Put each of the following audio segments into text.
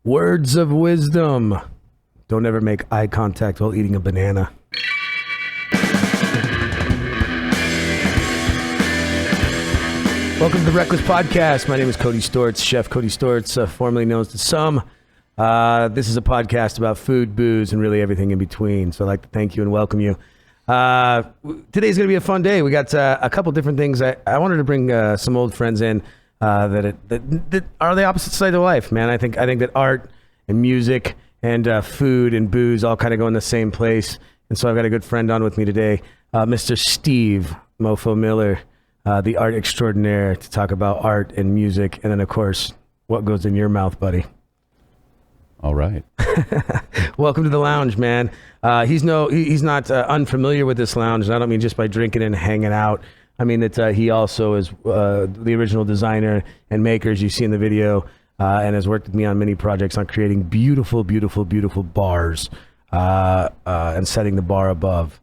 Words of wisdom. Don't ever make eye contact while eating a banana. Welcome to the Wreckless podcast. My name is Cody Storts, Chef Cody Storts, formerly known to some. This is a podcast about food, booze, and really everything in between. So I'd like to thank you and welcome you. Today's going to be a fun day. We got a couple different things. I wanted to bring some old friends in that are the opposite side of life, man. I think that art and music and food and booze all kind of go in the same place. And so I've got a good friend on with me today, Mr. Steve Miller, the art extraordinaire, to talk about art and music. And then, of course, what goes in your mouth, buddy? All right. Welcome to the lounge, man. He's not unfamiliar with this lounge, and I don't mean just by drinking and hanging out. I mean that he also is the original designer and maker, as you see in the video, and has worked with me on many projects on creating beautiful, beautiful, beautiful bars and setting the bar above.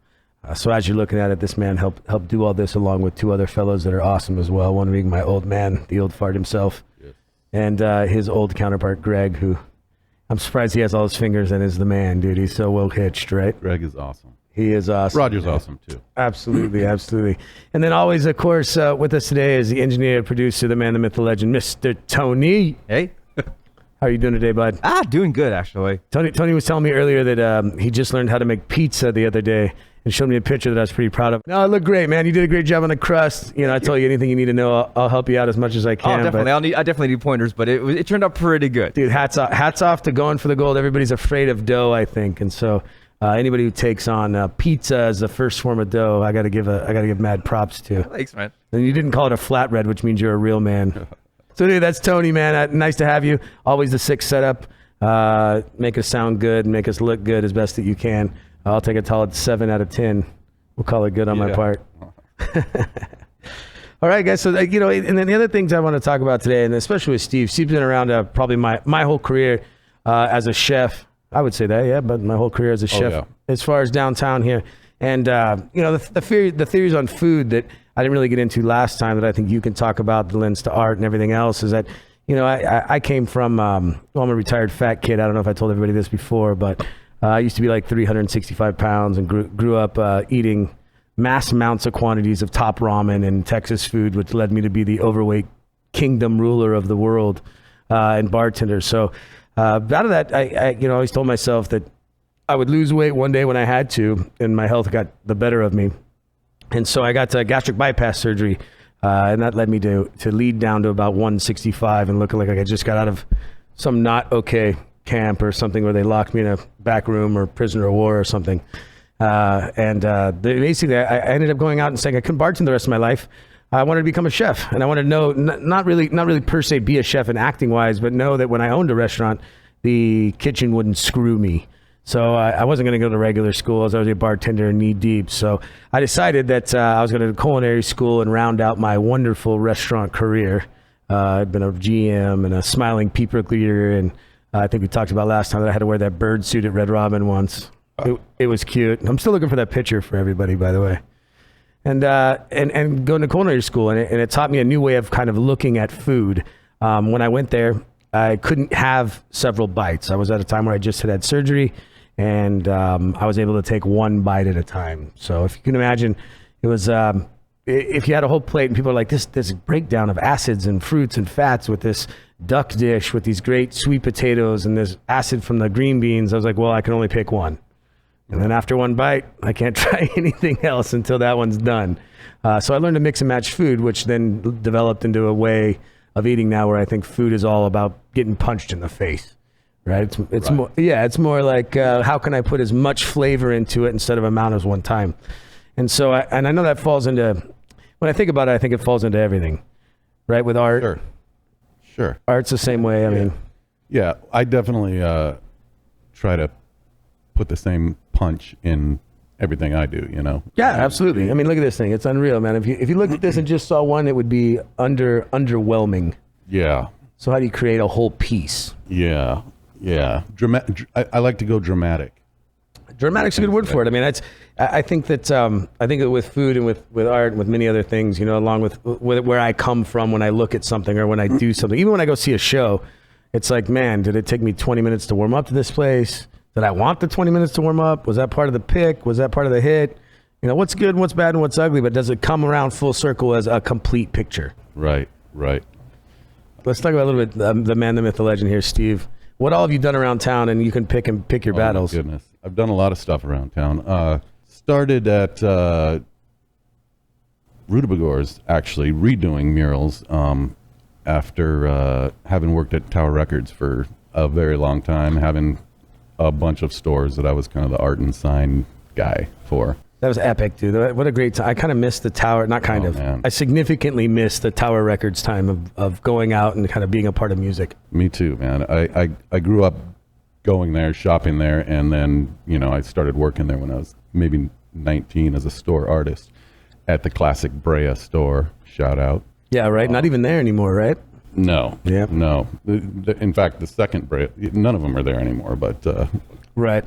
So as you're looking at it, this man helped do all this along with two other fellows that are awesome as well. One being my old man, the old fart himself, yes, and his old counterpart, Greg, who I'm surprised he has all his fingers and is the man, dude. He's so well hitched, right? Greg is awesome. He is awesome. Roger's awesome, too. Absolutely, absolutely. And then always, of course, with us today is the engineer, producer, the man, the myth, the legend, Mr. Tony. Hey. How are you doing today, bud? Doing good, actually. Tony was telling me earlier that he just learned how to make pizza the other day and showed me a picture that I was pretty proud of. No, it looked great, man. You did a great job on the crust. You know, I told you anything you need to know, I'll help you out as much as I can. Oh, definitely. I definitely need pointers, but it turned out pretty good. Dude, hats off to going for the gold. Everybody's afraid of dough, I think, and so anybody who takes on pizza as the first form of dough, I gotta give mad props to. Thanks, man. And you didn't call it a flatbread, which means you're a real man. So, dude, that's Tony, man. Nice to have you. Always the sick setup. Make us sound good, make us look good as best that you can. I'll take a solid 7 out of 10. We'll call it good on my part. All right, guys. So, and then the other things I want to talk about today, and especially with Steve. Steve's been around probably my whole career as a chef. I would say that, yeah, but my whole career as a chef, as far as downtown here. And, the theories on food that I didn't really get into last time that I think you can talk about, the lens to art and everything else, is that, I came from, I'm a retired fat kid. I don't know if I told everybody this before, but I used to be like 365 pounds and grew up eating mass amounts of quantities of top ramen and Texas food, which led me to be the overweight kingdom ruler of the world and bartender. So out of that, I always told myself that I would lose weight one day when I had to, and my health got the better of me. And so I got gastric bypass surgery, and that led me to lead down to about 165 and looking like I just got out of some not okay camp or something where they locked me in a back room or prisoner of war or something. Basically, I ended up going out and saying I couldn't bartend the rest of my life. I wanted to become a chef, and I wanted to know, not really per se be a chef and acting wise, but know that when I owned a restaurant, the kitchen wouldn't screw me. So I wasn't going to go to regular school. I was already a bartender knee deep. So I decided that I was going to culinary school and round out my wonderful restaurant career. I'd been a GM and a smiling people leader, and I think we talked about last time that I had to wear that bird suit at Red Robin once. It was cute. I'm still looking for that picture for everybody, by the way. And going to culinary school, and it taught me a new way of kind of looking at food. When I went there, I couldn't have several bites. I was at a time where I just had surgery, and I was able to take one bite at a time. So if you can imagine, it was if you had a whole plate and people are like, this breakdown of acids and fruits and fats with this duck dish with these great sweet potatoes and this acid from the green beans, I was like, well, I can only pick one. And then after one bite, I can't try anything else until that one's done. So I learned to mix and match food, which then developed into a way of eating now where I think food is all about getting punched in the face, right? It's right. It's more like how can I put as much flavor into it instead of amount as one time. And so, I know that falls into, when I think about it, I think it falls into everything, right? With art. Sure. Art's the same way. I mean. Yeah, I definitely try to put the same punch in everything I do, Yeah, absolutely. I mean, look at this thing. It's unreal, man. If you looked at this and just saw one, it would be underwhelming. Yeah. So how do you create a whole piece? Yeah. I like to go dramatic. Dramatic's a good word for it. I mean, I think that with food and with art and with many other things, along with where I come from when I look at something or when I do something, even when I go see a show, it's like, man, did it take me 20 minutes to warm up to this place? Did I want the 20 minutes to warm up? Was that part of the pick? Was that part of the hit? You know, what's good, what's bad, and what's ugly, but does it come around full circle as a complete picture? Right. Let's talk about a little bit the man, the myth, the legend here, Steve. What all have you done around town, and you can pick your battles? My goodness. I've done a lot of stuff around town. Started at Rudabagor's, actually, redoing murals after having worked at Tower Records for a very long time, having a bunch of stores that I was kind of the art and sign guy for. That was epic, dude. What a great time. I kind of missed the Tower, Man. I significantly missed the Tower Records time of going out and kind of being a part of music. Me too, man. I grew up going there, shopping there, and then, you know, I started working there when I was maybe 19 as a store artist at the classic Brea store. Shout out. Yeah, right? Not even there anymore, right? No. Yeah. No. In fact, the second Brea, none of them are there anymore, but... Right.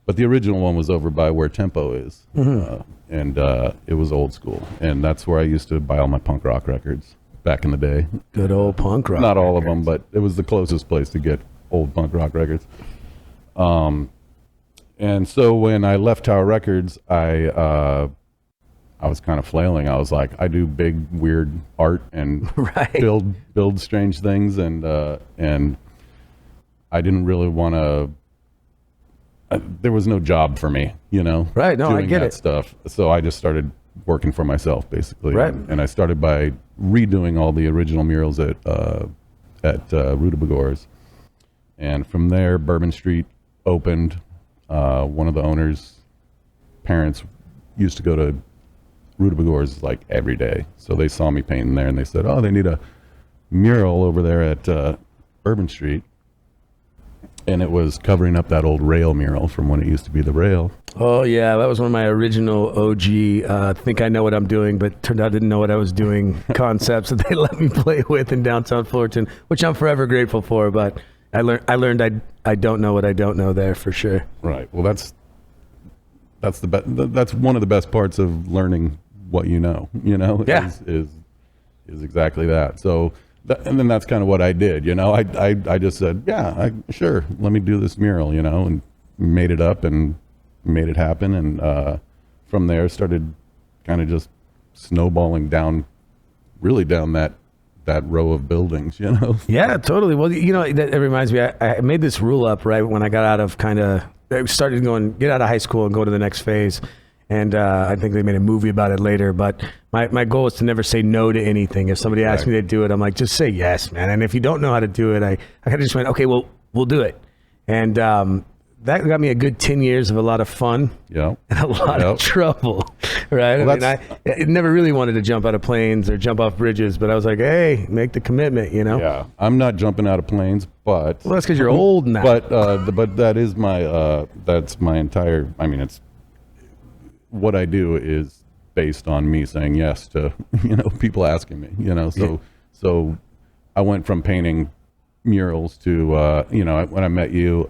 But the original one was over by where Tempo is, and it was old school. And that's where I used to buy all my punk rock records back in the day. Good old punk rock. Not all of them, but it was the closest place to get old punk rock records. And so when I left Tower Records, I was kind of flailing. I was like, I do big, weird art and Right. build strange things, and I didn't really want to. There was no job for me, you know. Right. No, I doing get that it. stuff. So I just started working for myself, basically. Right. And I started by redoing all the original murals at Rudabagor's, and from there, Bourbon Street opened. One of the owner's parents used to go to Rudabagor's like every day, so they saw me painting there, and they said, "Oh, they need a mural over there at Bourbon Street." And it was covering up that old rail mural from when it used to be the rail. Oh, yeah. That was one of my original OG, think I know what I'm doing, but turned out I didn't know what I was doing concepts that they let me play with in downtown Fullerton, which I'm forever grateful for. But I learned I don't know what I don't know there for sure. Right. Well, that's one of the best parts of learning what you know. You know, Yeah. is exactly that. So. And then that's kind of what I did, you know. I just said, yeah, sure, let me do this mural, you know, and made it up and made it happen. And from there started kind of just snowballing down that row of buildings, you know. Yeah, totally. Well, you know, that it reminds me, I made this rule up right when I got out of get out of high school and go to the next phase. And I think they made a movie about it later. But my goal is to never say no to anything. If somebody asks me to do it, I'm like, just say yes, man. And if you don't know how to do it, I kind of just went, okay, well, we'll do it. And that got me a good 10 years of a lot of fun and a lot of trouble, right? Well, I never really wanted to jump out of planes or jump off bridges, but I was like, hey, make the commitment, you know? Yeah, I'm not jumping out of planes, but... Well, that's because you're old now. But that is that's my entire... I mean, it's... What I do is based on me saying yes to, you know, people asking me, you know. So I went from painting murals to, you know, when I met you,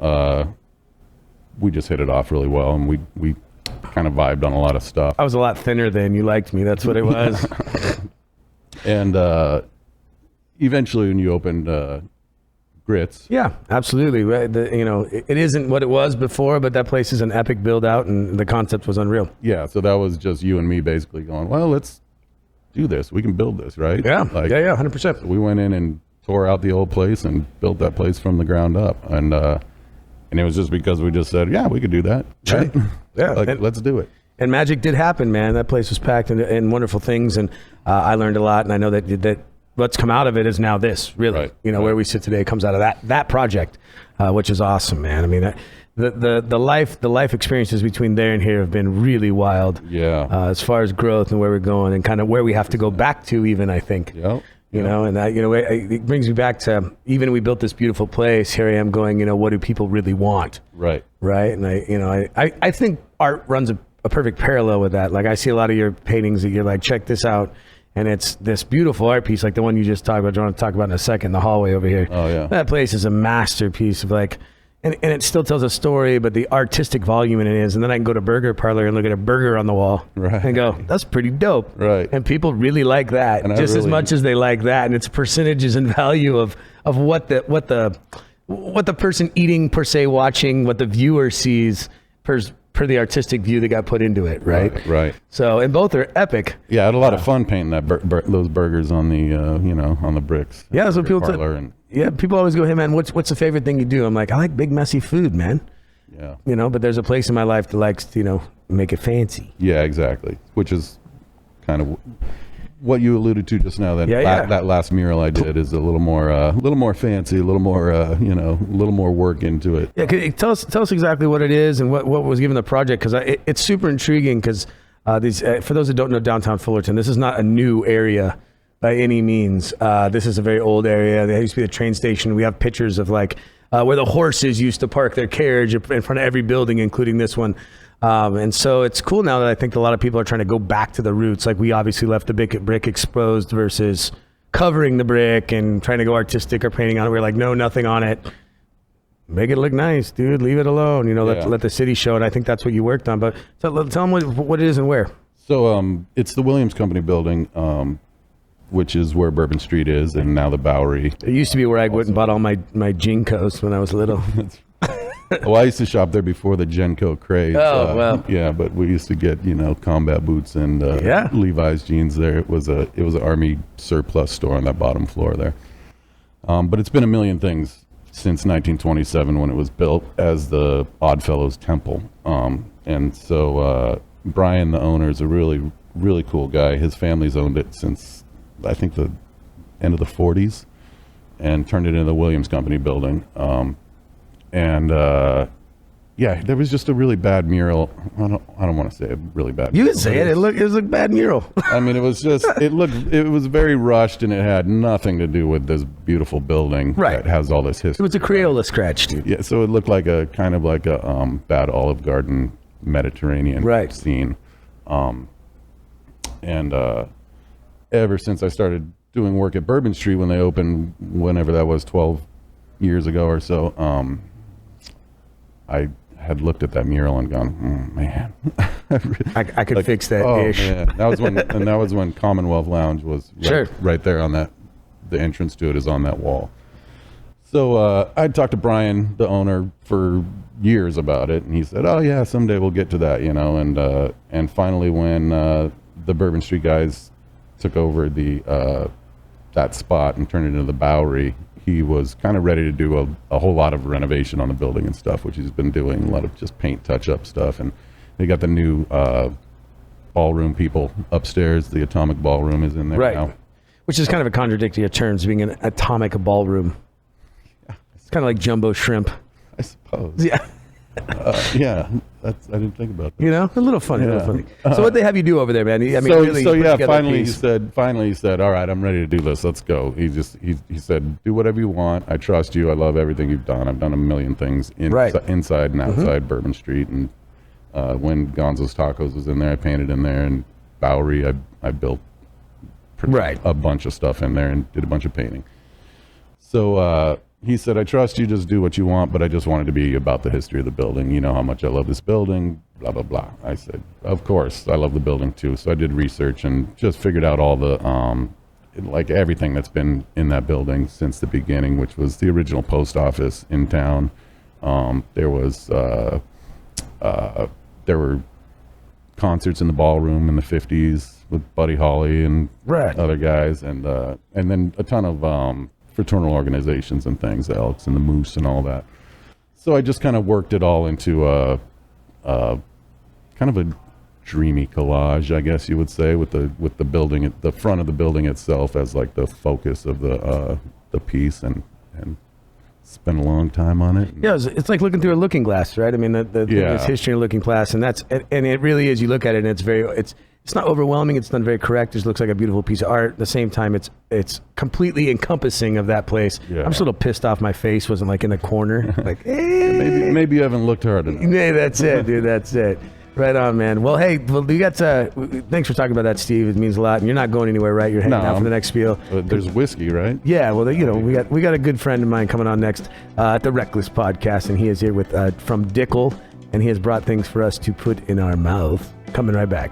we just hit it off really well, and we kind of vibed on a lot of stuff. I was a lot thinner then. You liked me. That's what it was. And eventually when you opened Grits. Yeah, absolutely. You know, it isn't what it was before, but that place is an epic build out, and the concept was unreal. Yeah, so that was just you and me basically going, well, let's do this. We can build this, right? Yeah, 100%. We went in and tore out the old place and built that place from the ground up. And it was just because we just said, yeah, we could do that. Right? Yeah. Let's do it. And magic did happen, man. That place was packed and wonderful things, and I learned a lot, and I know that what's come out of it is now this, really. Right. You know, where we sit today comes out of that project, which is awesome, man. I mean, the life experiences between there and here have been really wild. Yeah. As far as growth and where we're going and kind of where we have to go back to, even, I think. Yep. You know, and it brings me back to, even we built this beautiful place. Here I am going, you know, what do people really want? Right. Right. And I think art runs a perfect parallel with that. Like, I see a lot of your paintings that you're like, check this out. And it's this beautiful art piece, like the one you just talked about, I want to talk about in a second, the hallway over here. Oh, yeah. That place is a masterpiece of, like, and it still tells a story, but the artistic volume in it is. And then I can go to Burger Parlor and look at a burger on the wall and go, that's pretty dope. Right. And people really like that And just as much as they like that. And it's percentages and value of what the person eating per se, watching, what the viewer sees per the artistic view that got put into it. Right. So, and both are epic. Yeah, I had a lot of fun painting those burgers on the on the bricks. Yeah, that's what people people always go, hey man, what's the favorite thing you do? I'm like, I like big messy food, man. Yeah. But there's a place in my life that likes to, make it fancy. Yeah, exactly. Which is kind of what you alluded to just now. That that last mural I did is a little more fancy, a little more a little more work into it. Yeah, tell us exactly what it is and what was given the project, because it's super intriguing. Because for those that don't know downtown Fullerton, this is not a new area by any means. This is a very old area. There used to be a train station. We have pictures of where the horses used to park their carriage in front of every building, including this one. And so it's cool now that I think a lot of people are trying to go back to the roots. Like, we obviously left the brick exposed versus covering the brick and trying to go artistic or painting on it. We're like, no, nothing on it. Make it look nice, dude. Leave it alone. Let the city show it. I think that's what you worked on. But tell them what it is and where. So it's the Williams Company building, which is where Bourbon Street is, and now the Bowery. It used to be where I went and bought all my Jinkos when I was little. Well, I used to shop there before the Genco craze. Oh, well. Yeah, but we used to get, combat boots and Levi's jeans there. It was an Army surplus store on that bottom floor there. But it's been a million things since 1927 when it was built as the Oddfellows Temple. And so Brian, the owner, is a really, really cool guy. His family's owned it since, I think, the end of the 40s and turned it into the Williams Company building. There was just a really bad mural. I don't want to say a really bad mural. You could say it. It was a bad mural. I mean, it was very rushed, and it had nothing to do with this beautiful building that has all this history. It was a Crayola scratch, dude. Yeah, so it looked like a kind of like a bad Olive Garden Mediterranean scene. Ever since I started doing work at Bourbon Street when they opened, whenever that was, 12 years ago or so, I had looked at that mural and gone, man, I could fix that ish. Man. That was when Commonwealth Lounge was right there on that. The entrance to it is on that wall. So I'd talked to Brian, the owner, for years about it, and he said, "Oh yeah, someday we'll get to that," And finally, when the Bourbon Street guys took over that spot and turned it into the Bowery, he was kind of ready to do a whole lot of renovation on the building and stuff, which he's been doing, a lot of just paint touch-up stuff. And they got the new ballroom people upstairs. The Atomic Ballroom is in there now. Which is kind of a contradictory of terms, being an atomic ballroom. It's kind of like jumbo shrimp. I suppose. Yeah. I didn't think about that. A little funny. So what they have you do over there, man? Finally he said, all right, I'm ready to do this. Let's go. He said, do whatever you want. I trust you. I love everything you've done. I've done a million things inside and outside Bourbon Street. And when Gonzo's Tacos was in there, I painted in there. And Bowery, I built a bunch of stuff in there and did a bunch of painting. So he said, I trust you, just do what you want, but I just wanted to be about the history of the building. You know how much I love this building, blah, blah, blah. I said, of course, I love the building too. So I did research and just figured out all the, everything that's been in that building since the beginning, which was the original post office in town. There were concerts in the ballroom in the 50s with Buddy Holly and other guys, and then a ton of fraternal organizations and things, the Elks and the Moose and all that. So I just kind of worked it all into a kind of a dreamy collage, I guess you would say, with the building, the front of the building itself as like the focus of the piece, and spent a long time on it. Yeah, it's like looking through a looking glass, right? I mean, there's history in a looking glass, and it really is. You look at it, and it's not overwhelming. It's done very correct. It just looks like a beautiful piece of art. At the same time, it's completely encompassing of that place. Yeah. I'm just a little pissed off my face wasn't like in the corner. Like, maybe you haven't looked hard enough. Yeah, that's it, dude. That's it. Right on, man. Well, hey, you got thanks for talking about that, Steve. It means a lot. And you're not going anywhere, right? You're hanging out for the next spiel. There's whiskey, right? Yeah, well, we got a good friend of mine coming on next at the Wreckless podcast, and he is here with from Dickel, and he has brought things for us to put in our mouth. Coming right back.